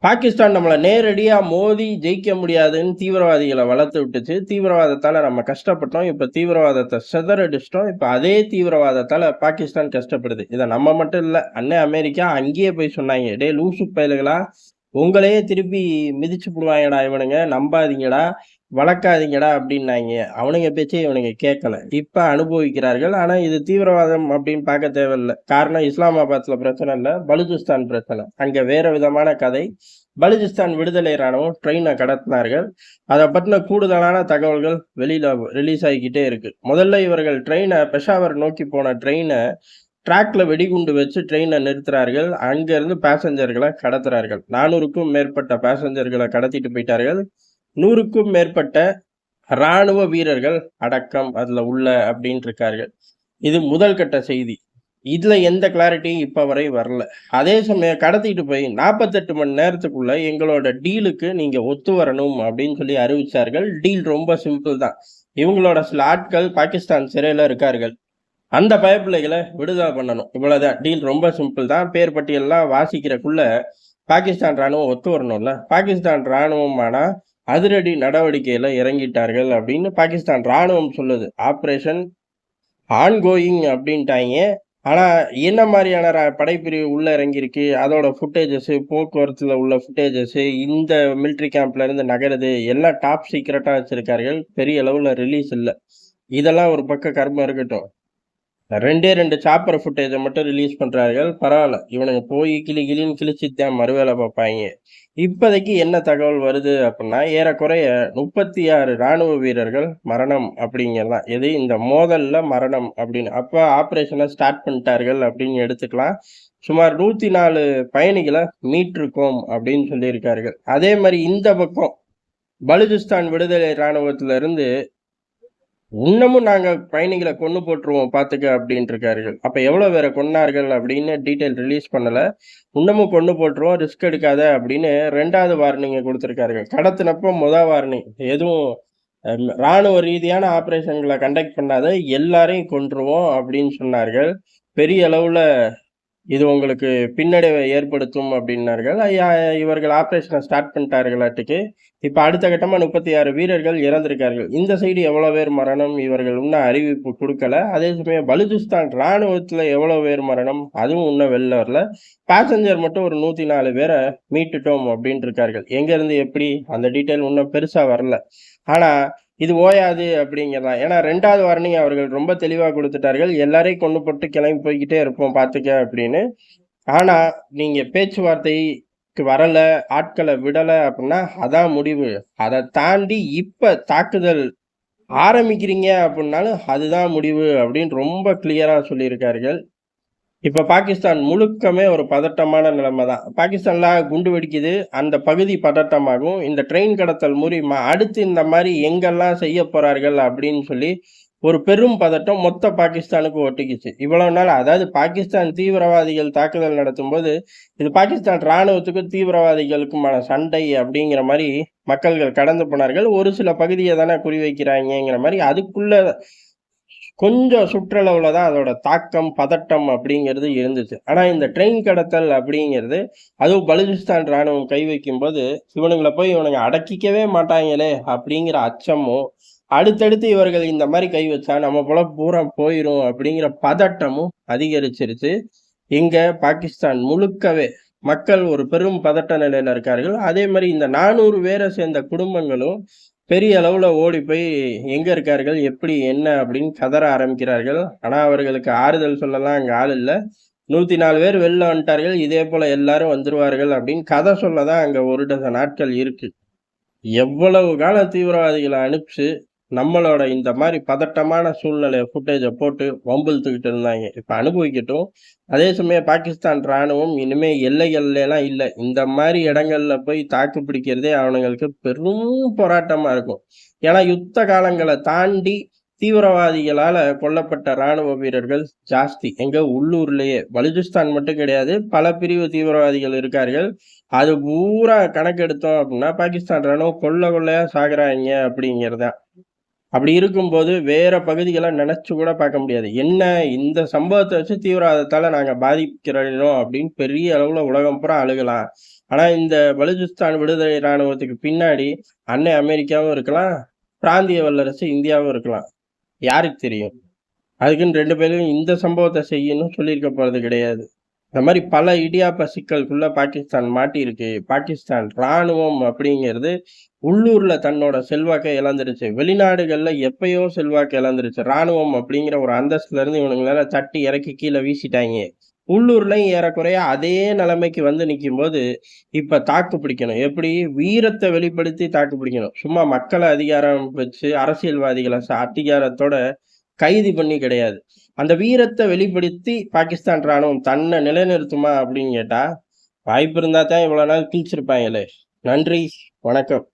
பாகிஸ்தான் நம்மள நேரடியா மோதி ஜெயிக்க முடியாதுன்னு தீவிரவாதிகள வளர்த்து விட்டுச்சு. தீவிரவாதத்தால நம்ம கஷ்டப்பட்டோம். இப்ப தீவிரவாதத்த சிதறடிச்சுட்டோம். இப்ப அதே தீவிரவாதத்தால பாகிஸ்தான் கஷ்டப்படுது. இத நம்ம மட்டும் இல்ல. அண்ணன் அமெரிக்கா அங்கேயே போய் சொன்னாய்ங்க. "டேய் லூசு பயலுகளா! உங்களையே திருப்பி மிதிச்சு புடுவாய்ங்கடா இவனுங்க. நம்பாதீங்கடா, வளர்க்காதீங்கடா" அப்டின்னாய்ங்க. அவனுங்க பேச்சே இவனுங்க கேட்கல. இப்ப அனுபவிக்கிறார்கள். ஆனா இது தீவிரவாதம் அப்டின்னு பார்க்க தேவையில்ல. காரணம் இஸ்லாமாபாத்ல பிரச்சனை இல்ல. பலூச்சிஸ்தான் பிரச்சனை. அங்க வேற விதமான கதை. பலூச்சிஸ்தான் விடுதலை ராணுவம் ட்ரெயின கடத்தினார்கள். அத பத்தின கூடுதலான தகவல்கள் வெளியில ரிலீஸ் ஆகிக்கிட்டே இருக்கு. முதல்ல இவர்கள் பெஷாவர் நோக்கி போன ட்ரெயின ட்ராக்ல வெடிகுண்டு வச்சு ட்ரெயின நிறுத்துறார்கள். அங்கிருந்து பேசஞ்சர்கள கடத்துறார்கள். 400க்கும் மேற்பட்ட பேசஞ்சர்கள கடத்திட்டு போயிட்டார்கள். 100க்கும் மேற்பட்ட ராணுவ வீரர்கள் அடக்கம் அதுல உள்ள அப்படின்னு இருக்கார்கள். இது முதல் கட்ட செய்தி. இதுல எந்த கிளாரிட்டியும் இப்ப வரை வரல. அதே சமயம் கடத்திட்டு போய் 48 மணி நேரத்துக்குள்ள எங்களோட டீலுக்கு நீங்க ஒத்து வரணும் அப்படின்னு சொல்லி அறிவிச்சார்கள். டீல் ரொம்ப சிம்பிள் தான். இவங்களோட சில ஆட்கள் பாகிஸ்தான் சிறையில இருக்கார்கள். அந்த பயப்பிள்ளைகளை விடுதலை பண்ணணும். இவ்வளவுதான். டீல் ரொம்ப சிம்பிள் தான். பேர் பட்டியல்லாம் வாசிக்கிறக்குள்ள பாகிஸ்தான் ராணுவம் ஒத்து வரணும்ல. பாகிஸ்தான் ராணுவம் ஆனா அதிரடி நடவடிக்கையில இறங்கிட்டார்கள் அப்படின்னு பாகிஸ்தான் ராணுவம் சொல்லுது. ஆபரேஷன் ஆன்கோயிங் அப்படின்ட்டாய்ங்க. ஆனா என்ன மாதிரியான படைப்பிரிவு உள்ள இறங்கியிருக்கு, அதோட ஃபுட்டேஜஸ், போக்குவரத்துல உள்ள ஃபுட்டேஜஸ், இந்த மிலிட்டரி கேம்ப்ல இருந்து நகருது எல்லாம் டாப் சீக்ரெட்டா வச்சிருக்கார்கள். பெரிய அளவுல ரிலீஸ் இல்ல. இதெல்லாம் ஒரு பக்கம் கர்மம் இருக்கட்டும். 2 சாப்பர் ஃபுட்டேஜ மட்டும் ரிலீஸ் பண்றார்கள். பரவால்ல. இவனுங்க போய் கிளின்னு கிழிச்சுட்டு தான் மறுவேலை பார்ப்பாய்ங்க. இப்போதைக்கு என்ன தகவல் வருது அப்டின்னா, ஏறக்குறைய 36 ராணுவ வீரர்கள் மரணம் அப்படிங்கிறதான். எது இந்த மோதல்ல மரணம் அப்படின்னு. அப்ப ஆப்பரேஷன ஸ்டார்ட் பண்ணிட்டார்கள் அப்படின்னு எடுத்துக்கலாம். சுமார் 104 பயணிகள மீட்டிருக்கோம் அப்படின்னு சொல்லியிருக்கார்கள். அதே மாரி இந்த பக்கம் பலுசிஸ்தான் விடுதலை ராணுவத்திலிருந்து இன்னமும் நாங்க பயணிகள கொன்னு போட்டுருவோம் பாத்துக்க அப்படின்ருக்கார்கள். அப்ப எவ்வளவு பேர கொன்னார்கள் அப்படின்னு டீட்டெயில் ரிலீஸ் பண்ணல. இன்னமும் கொன்னு போட்டுருவோம், ரிஸ்க் எடுக்காத அப்படின்னு 2வது வார்னிங்க குடுத்திருக்கார்கள். கடத்தினப்போ வார்னிங். எதுவும் ராணுவ ரீதியான ஆப்பரேஷன்கள கண்டக்ட் பண்ணாத எல்லாரையும் கொன்றுவோம் அப்படின்னு சொன்னார்கள். பெரிய அளவுல இது உங்களுக்கு பின்னடைவை ஏற்படுத்தும் அப்படின்னார்கள். இவர்கள் ஆப்பரேஷனை ஸ்டார்ட் பண்ணிட்டார்களாட்டுக்கு. இப்ப அடுத்த கட்டமா 36 வீரர்கள் இறந்திருக்கார்கள். இந்த சைடு எவ்வளவு பேர் மரணம் இவர்கள் இன்னும் அறிவிப்பு கொடுக்கல. அதே சமயம் பலுச்சிஸ்தான் ராணுவத்துல எவ்வளவு பேர் மரணம் அதுவும் இன்னும் வெளில வரல. பேசஞ்சர் மட்டும் ஒரு 104 பேரை மீட்டுட்டோம் அப்படின்னு இருக்கார்கள். எங்க இருந்து எப்படி அந்த டீட்டெயில் இன்னும் பெருசா வரல. ஆனா இது ஓயாது அப்படிங்கிறதான். ஏன்னா 2வது வார்னிங் அவர்கள் ரொம்ப தெளிவா கொடுத்துட்டார்கள். எல்லாரையும் கொண்டு போட்டு கிளம்பி போய்கிட்டே இருப்போம் பாத்துக்க அப்படின்னு. ஆனா நீங்க பேச்சுவார்த்தைக்கு வரல, ஆட்களை விடல அப்படின்னா அதான் முடிவு. அதை தாண்டி இப்ப தாக்குதல் ஆரம்பிக்கிறீங்க அப்படின்னாலும் அதுதான் முடிவு அப்படின்னு ரொம்ப கிளியரா சொல்லியிருக்கார்கள். இப்ப பாகிஸ்தான் முழுக்கமே ஒரு பதட்டமான நிலைமை தான். பாகிஸ்தான்ல குண்டு வெடிக்குது. அந்த பகுதி பதட்டமாகும். இந்த ட்ரெயின் கடத்தல் மூலியமா அடுத்து இந்த மாரி எங்கெல்லாம் செய்ய போறார்கள் அப்படின்னு சொல்லி ஒரு பெரும் பதட்டம் மொத்த பாகிஸ்தானுக்கு ஒட்டிக்கிச்சு. இவ்வளவு நாள் அதாவது பாகிஸ்தான் தீவிரவாதிகள் தாக்குதல் நடத்தும்போது இது பாகிஸ்தான் ராணுவத்துக்கும் தீவிரவாதிகளுக்குமான சண்டை அப்படிங்கிற மாதிரி மக்கள்கள் கடந்து போனார்கள். ஒரு சில பகுதியை தானே குறிவைக்கிறாங்கிற மாதிரி அதுக்குள்ள கொஞ்சம் சுற்றளவுல தான் அதோட தாக்கம், பதட்டம் அப்படிங்கிறது இருந்துச்சு. ஆனா இந்த ட்ரெயின் கடத்தல் அப்படிங்கிறது அதுவும் பலுச்சிஸ்தான் ராணுவம் கை வைக்கும்போது இவனுங்கள போய் இவனுங்க அடக்கிக்கவே மாட்டாங்களே அப்படிங்கிற அச்சமும், அடுத்தடுத்து இவர்கள் இந்த மாதிரி கை வச்சா நம்ம போல பூரா போயிரும் அப்படிங்கிற பதட்டமும் அதிகரிச்சிருச்சு. இங்க பாகிஸ்தான் முழுக்கவே மக்கள் ஒரு பெரும் பதட்ட நிலையில இருக்கார்கள். அதே மாதிரி இந்த 400 பேரை சேர்ந்த குடும்பங்களும் பெரிய அளவுல ஓடி போய் எங்க இருக்கார்கள், எப்படி என்ன அப்படின்னு கதற ஆரம்பிக்கிறார்கள். ஆனா அவர்களுக்கு ஆறுதல் சொல்லலாம் அங்க ஆள் இல்ல. 104 பேர் வெளில வந்துட்டார்கள். இதே போல எல்லாரும் வந்துருவார்கள் அப்படின்னு கதை சொல்லதான் அங்க 1 டசன் நாட்கள் இருக்கு. எவ்வளவு காலம் தீவிரவாதிகளை அனுப்பிச்சு நம்மளோட இந்த மாதிரி பதட்டமான சூழ்நிலையை ஃபுட்டேஜை போட்டு வம்பிழுத்துக்கிட்டு இருந்தாங்க. இப்ப அனுபவிக்கட்டும். அதே சமயம் பாகிஸ்தான் ராணுவம் இனிமே எல்லைகள்ல எல்லாம் இல்லை. இந்த மாதிரி இடங்கள்ல போய் தாக்கு பிடிக்கிறதே அவனுங்களுக்கு பெரும் போராட்டமா இருக்கும். ஏன்னா யுத்த காலங்களை தாண்டி தீவிரவாதிகளால கொல்லப்பட்ட ராணுவ வீரர்கள் ஜாஸ்தி. எங்க உள்ளூர்லயே பலுச்சிஸ்தான் மட்டும் கிடையாது, பல பிரிவு தீவிரவாதிகள் இருக்கார்கள். அது பூரா கணக்கெடுத்தோம் அப்படின்னா பாகிஸ்தான் ராணுவம் கொள்ளையா சாகுறாங்க அப்படிங்கிறதுதான். அப்படி இருக்கும்போது வேற பகுதிகள நெனச்சு கூட பார்க்க முடியாது. என்ன இந்த சம்பவத்த வச்சு தீவிரவாதத்தால நாங்க பாதிக்கிறோம் அப்படின்னு பெரிய அளவுல உலகம் பூரா அழுகலாம். ஆனா இந்த பலூச்சிஸ்தான் விடுதலை ராணுவத்துக்கு பின்னாடி அன்னை அமெரிக்காவும் இருக்கலாம், பிராந்திய வல்லரசு இந்தியாவும் இருக்கலாம். யாருக்கு தெரியும்? அதுக்குன்னு 2 பேரும் இந்த சம்பவத்த செய்யணும்னு சொல்லியிருக்க போறது கிடையாது. இந்த மாரி பல இடியாப்ப சிக்கலுக்குள்ள பாகிஸ்தான் மாட்டியிருக்கு. பாகிஸ்தான் ராணுவம் அப்படிங்கிறது உள்ளூர்ல தன்னோட செல்வாக்க இழந்துருச்சு. வெளிநாடுகள்ல எப்பயோ செல்வாக்கு இழந்துருச்சு. ராணுவம் அப்படிங்கிற ஒரு அந்தஸ்துல இருந்து இவனுங்களால தட்டி இறக்கி கீழ வீசிட்டாய்ங்க. உள்ளூர்லயும் ஏறக்குறைய அதே நிலைமைக்கு வந்து நிக்கும்போது, இப்ப தாக்கு பிடிக்கணும். எப்படி? வீரத்த வெளிப்படுத்தி தாக்கு பிடிக்கணும். சும்மா மக்கள அதிகாரம் வச்சு அரசியல்வாதிகள அதிகாரத்தோட கைது பண்ணி கிடையாது. அந்த வீரத்த வெளிப்படுத்தி பாகிஸ்தான் ராணுவம் தன்ன நிலைநிறுத்துமா அப்படின்னு கேட்டா, வாய்ப்பு இருந்தா தான் இவ்வளவு நாள் கிழிச்சிருப்பாங்களே. நன்றி, வணக்கம்.